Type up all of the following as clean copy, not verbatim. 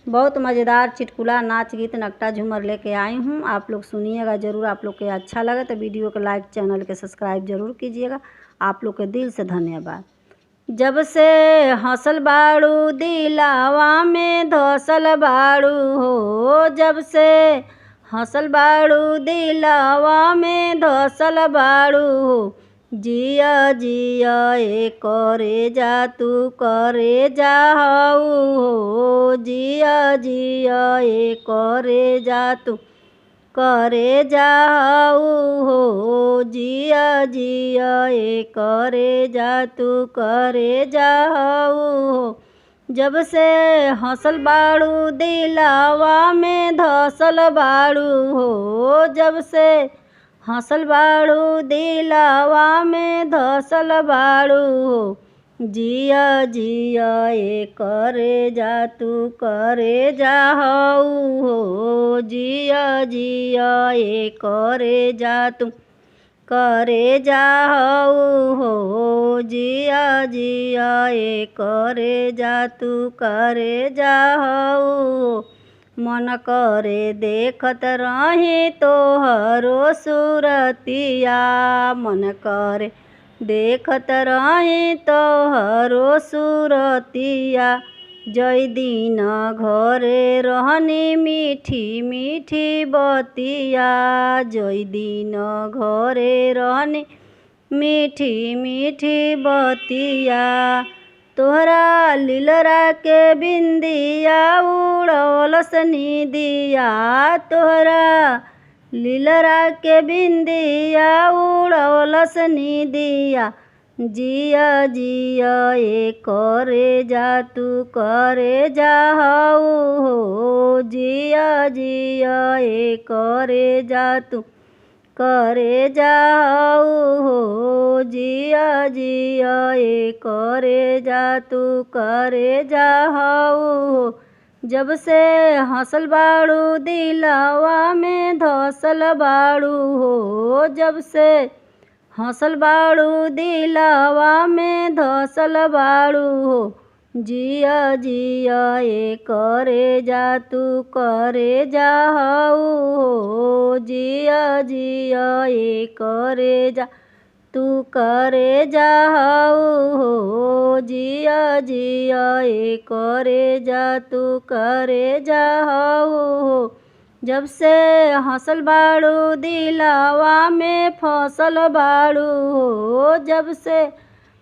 बहुत मज़ेदार चुटकुला नाच गीत नकटा झूमर लेके आई हूँ। आप लोग सुनिएगा ज़रूर। आप लोग के अच्छा लगे तो वीडियो को लाइक, चैनल के सब्सक्राइब ज़रूर कीजिएगा। आप लोग के दिल से धन्यवाद। जब से हंसल बाड़ू दिलावा में धसल बाड़ू हो, जब से हंसल बाड़ू दिलावा में धसल बाड़ू हो, जिया जिया ए करे जा तू करे जा हो, जिया जिया ए करे जा तू करे जा हो, जिया जिया ए करे जा तू करे जा हो। जब से हंसल बाड़ू दिलावा में धसल बाड़ू हो, जब से हंसल बाड़ू दिलावा में धसल बाड़ू हो, जिया जिया ए करे जा तू करे जा हो, जिया जिया ए करे जा तू करे जा हो, जिया जिया ए करे जा तू करे जा हो। मन करे देखत रही तोहरो सूरतिया, मन करे देखत रही तोहरो सूरतिया, जय दिन घरे रहनी मीठी मीठी बतिया, जय दिन घरे रहनी मीठी मीठी बतिया, तोहरा लीलरा के बिंदिया उड़ौलस निदिया, तोहरा लीलरा के बिंदिया उड़ौलस निदिया, जिया जिया ए करे जा तू करे जा हो, जिया जिया ए करे जा तू करे जा हो, जिया जिया ए करे जा तू करे जा हो। जब से हंसल बाड़ू दिलावा में धसल बाड़ू हो, जब से हंसल बाड़ू दिलावा में धसल बाड़ू हो, जिया जिया ए करे जा तू करे जा हो, जिया जिया ए करे जा तू करे जा हो, जिया जिया ए करे जा तू करे जा हो। जब से हंसल बाड़ू दिलावा में फसल बाड़ू हो, जब से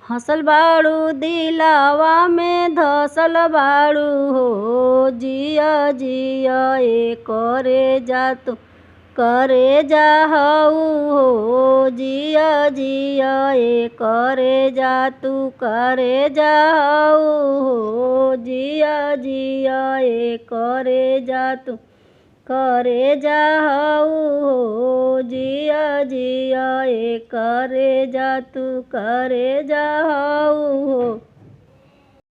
हंसल बाड़ू दिलावा में धसल बाड़ू हो, जिया जिया ए करे जा तू करे जा हो, जिया जिया ए करे जा तू करे जा हो, जिया जिया ए करे जा तू करे जा हो, जिया जिया ए करे जा तू करे जा हो।